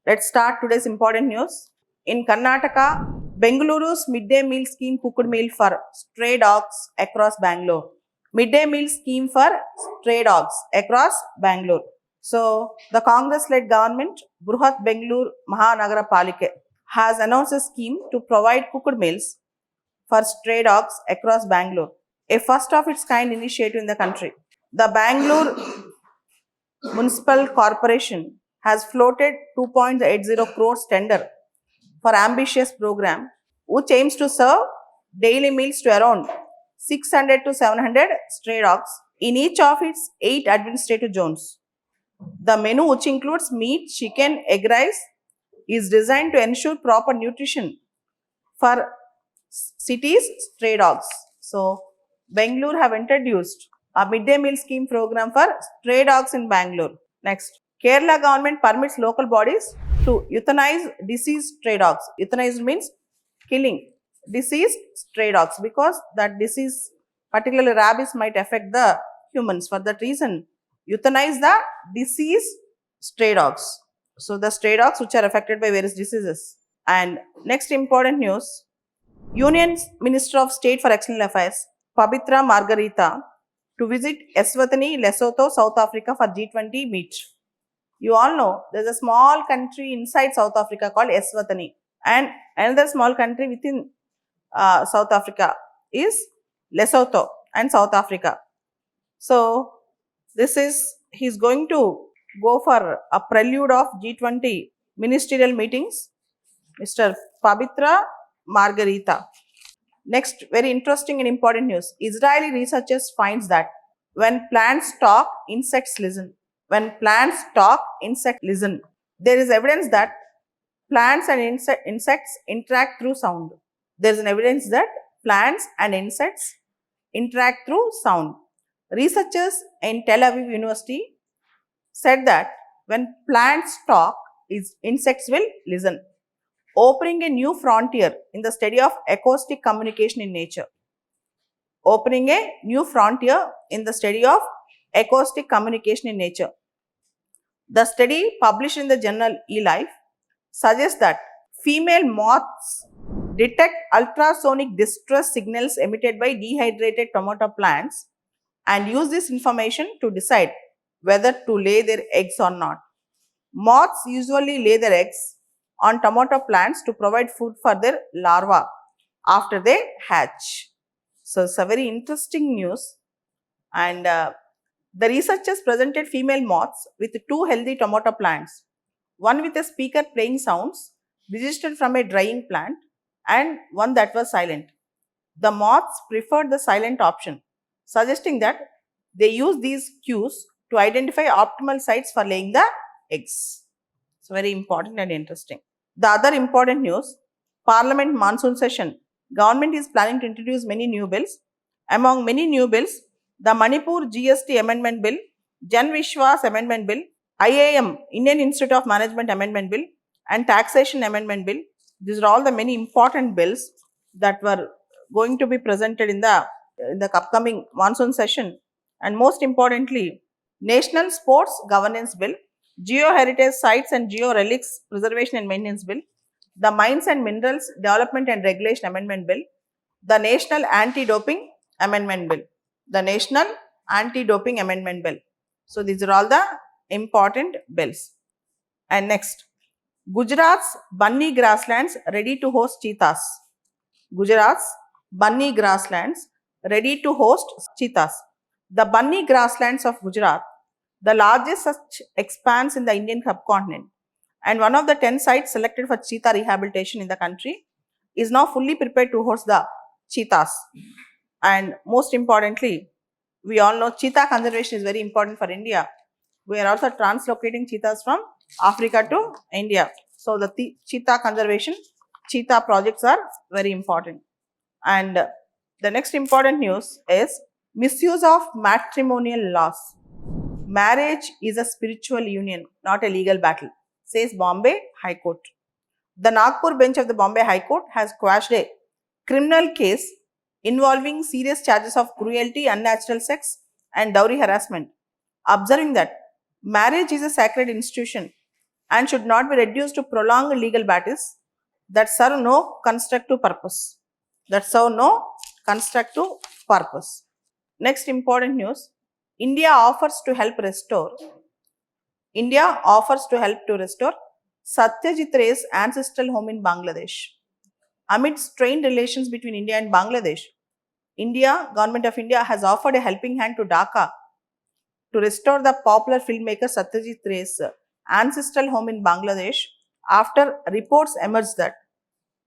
Let's start today's important news. In Karnataka, Bengaluru's midday meal scheme cooked meal for stray dogs across Bangalore. Midday meal scheme for stray dogs across Bangalore. So, the Congress-led government, Bruhat Bengaluru Mahanagara Palike, has announced a scheme to provide cooked meals for stray dogs across Bangalore, a first of its kind initiative in the country. The Bangalore Municipal Corporation has floated 2.80 crores tender for ambitious program which aims to serve daily meals to around 600 to 700 stray dogs in each of its 8 administrative zones. The menu, which includes meat, chicken, egg rice, is designed to ensure proper nutrition for cities' stray dogs. So, Bangalore have introduced a midday meal scheme program for stray dogs in Bangalore. Next, Kerala government permits local bodies to euthanize deceased stray dogs. Euthanize means killing deceased stray dogs because that disease, particularly rabies, might affect the humans. For that reason, euthanize the deceased stray dogs. So, the stray dogs which are affected by various diseases. And next important news, Union Minister of State for External Affairs, Pabitra Margarita, to visit Eswatini, Lesotho, South Africa for G20 meet. You all know there's a small country inside South Africa called Eswatini, and another small country within South Africa is Lesotho and South Africa. So, he's going to go for a prelude of G20 ministerial meetings, Mr. Pabitra Margarita. Next, very interesting and important news. Israeli researchers finds that when plants talk, insects listen. When plants talk, insects listen. There is evidence that plants and insects interact through sound. There is an evidence that plants and insects interact through sound. Researchers in Tel Aviv University said that when plants talk, insects will listen, opening a new frontier in the study of acoustic communication in nature. Opening a new frontier in the study of acoustic communication in nature. The study, published in the journal eLife, suggests that female moths detect ultrasonic distress signals emitted by dehydrated tomato plants and use this information to decide whether to lay their eggs or not. Moths usually lay their eggs on tomato plants to provide food for their larvae after they hatch. So, it's a very interesting news. And the researchers presented female moths with 2 healthy tomato plants, one with a speaker playing sounds registered from a drying plant and one that was silent. The moths preferred the silent option, suggesting that they use these cues to identify optimal sites for laying the eggs. It's very important and interesting. The other important news, Parliament monsoon session. Government is planning to introduce many new bills. Among many new bills, the Manipur GST Amendment Bill, Jan Vishwas Amendment Bill, IAM Indian Institute of Management Amendment Bill, and Taxation Amendment Bill. These are all the many important bills that were going to be presented in the upcoming monsoon session. And most importantly, National Sports Governance Bill, Geo-Heritage Sites and Geo-Relics Preservation and Maintenance Bill, the Mines and Minerals Development and Regulation Amendment Bill, the National Anti-Doping Amendment Bill, the National Anti-Doping Amendment Bill. So, these are all the important bills. And next, Gujarat's Bunny grasslands ready to host cheetahs. Gujarat's Bunny grasslands ready to host cheetahs. The Bunny grasslands of Gujarat, the largest such expanse in the Indian subcontinent and one of the 10 sites selected for cheetah rehabilitation in the country, is now fully prepared to host the cheetahs. And most importantly, we all know cheetah conservation is very important for India. We are also translocating cheetahs from Africa to India. So, the cheetah conservation, cheetah projects are very important. And the next important news is misuse of matrimonial laws. Marriage is a spiritual union, not a legal battle, says Bombay High Court. The Nagpur bench of the Bombay High Court has quashed a criminal case involving serious charges of cruelty, unnatural sex, and dowry harassment, observing that marriage is a sacred institution and should not be reduced to prolonged legal battles that serve no constructive purpose. Next important news. India offers to help to restore Satyajit Ray's ancestral home in Bangladesh. Amid strained relations between India and Bangladesh, Government of India has offered a helping hand to Dhaka to restore the popular filmmaker Satyajit Ray's ancestral home in Bangladesh after reports emerged that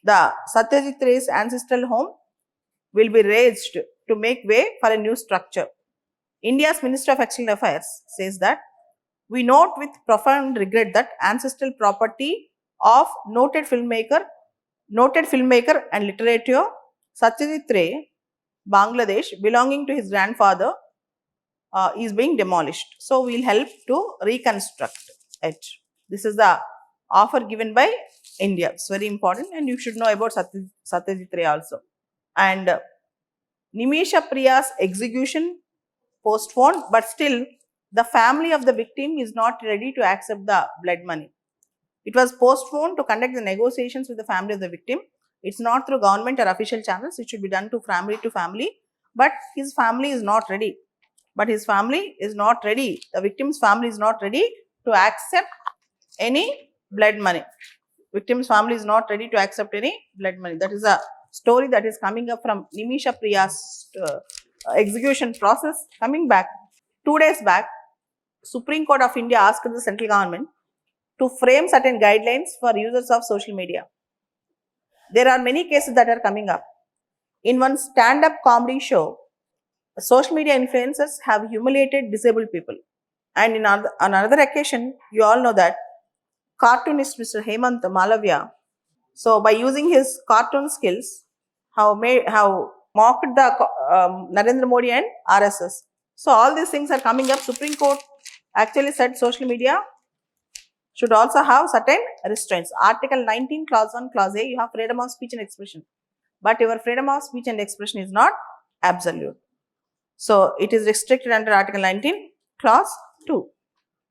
the Satyajit Ray's ancestral home will be razed to make way for a new structure. India's Minister of External Affairs says that we note with profound regret that ancestral property of noted filmmaker and literature Satyajit Ray, Bangladesh, belonging to his grandfather, is being demolished. So we'll help to reconstruct it. This is the offer given by India. It's very important, and you should know about Satyajit Ray also. And Nimisha Priya's execution postponed, but still the family of the victim is not ready to accept the blood money. It was postponed to conduct the negotiations with the family of the victim. It's not through government or official channels. It should be done to family, but his family is not ready. The victim's family is not ready to accept any blood money. That is a story that is coming up from Nimisha Priya's execution process. Coming back, 2 days back, Supreme Court of India asked the central government to frame certain guidelines for users of social media. There are many cases that are coming up. In one stand-up comedy show, social media influencers have humiliated disabled people. And on another occasion, you all know that cartoonist Mr. Hemant Malavya, so by using his cartoon skills, have mocked the Narendra Modi and RSS. So all these things are coming up. Supreme Court actually said social media should also have certain restraints. Article 19, Clause 1, Clause A, you have freedom of speech and expression. But your freedom of speech and expression is not absolute. So it is restricted under Article 19, Clause 2.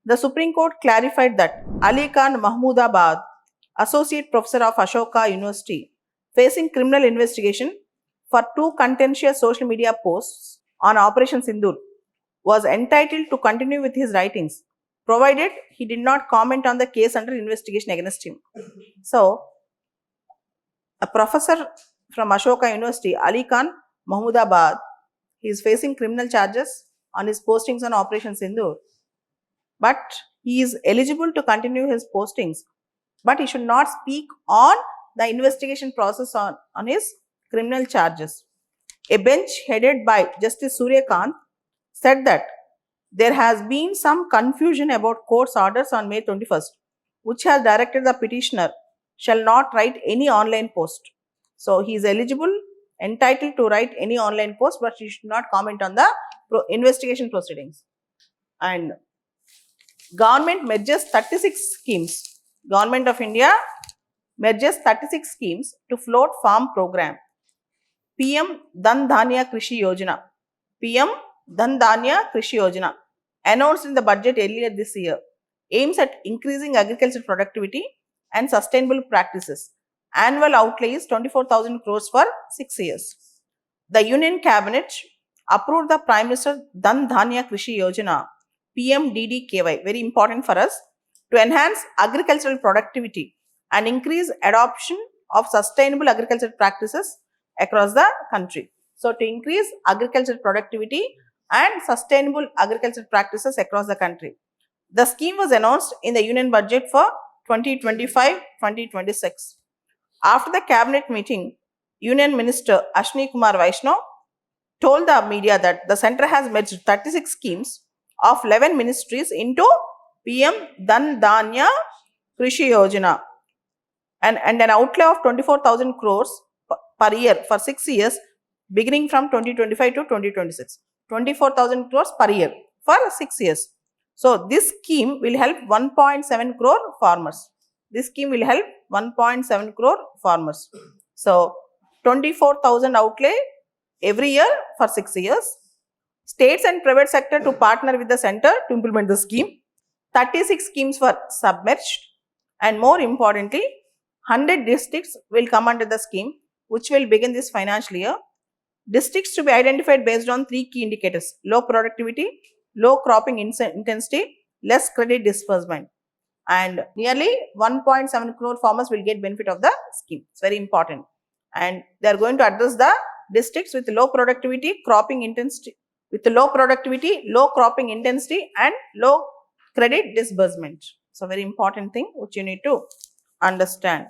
The Supreme Court clarified that Ali Khan Mahmoodabad, Associate Professor of Ashoka University, facing criminal investigation for 2 contentious social media posts on Operation Sindoor, was entitled to continue with his writings, provided he did not comment on the case under investigation against him. So, a professor from Ashoka University, Ali Khan Mahmoodabad, he is facing criminal charges on his postings on Operation Sindoor, but he is eligible to continue his postings, but he should not speak on the investigation process on his criminal charges. A bench headed by Justice Surya Kant said that there has been some confusion about court's orders on May 21st, which has directed the petitioner shall not write any online post. So he is entitled to write any online post, but he should not comment on the investigation proceedings. And government merges 36 schemes. Government of India merges 36 schemes to float farm program. PM Dhan Dhanya Krishi Yojana, announced in the budget earlier this year, aims at increasing agricultural productivity and sustainable practices. Annual outlay is 24,000 crores for 6 years. The Union Cabinet approved the Prime Minister Dhan Dhanya Krishi Yojana, PMDDKY, very important for us, to enhance agricultural productivity and increase adoption of sustainable agricultural practices across the country. So, to increase agricultural productivity and sustainable agricultural practices across the country. The scheme was announced in the Union Budget for 2025-2026. After the cabinet meeting, Union Minister Ashwini Kumar Vaishnaw told the media that the centre has merged 36 schemes of 11 ministries into PM Dhan Dhanya Krishi Yojana and an outlay of 24,000 crores per year for 6 years beginning from 2025 to 2026. 24,000 crores per year for 6 years. So, this scheme will help 1.7 crore farmers. So, 24,000 outlay every year for 6 years. States and private sector to partner with the centre to implement the scheme. 36 schemes were submerged And more importantly, 100 districts will come under the scheme, which will begin this financial year. Districts to be identified based on 3 key indicators: low productivity, low cropping intensity, less credit disbursement. And nearly 1.7 crore farmers will get benefit of the scheme. It's very important. And they are going to address the districts with low productivity, cropping intensity, low cropping intensity and low credit disbursement. So very important thing which you need to understand.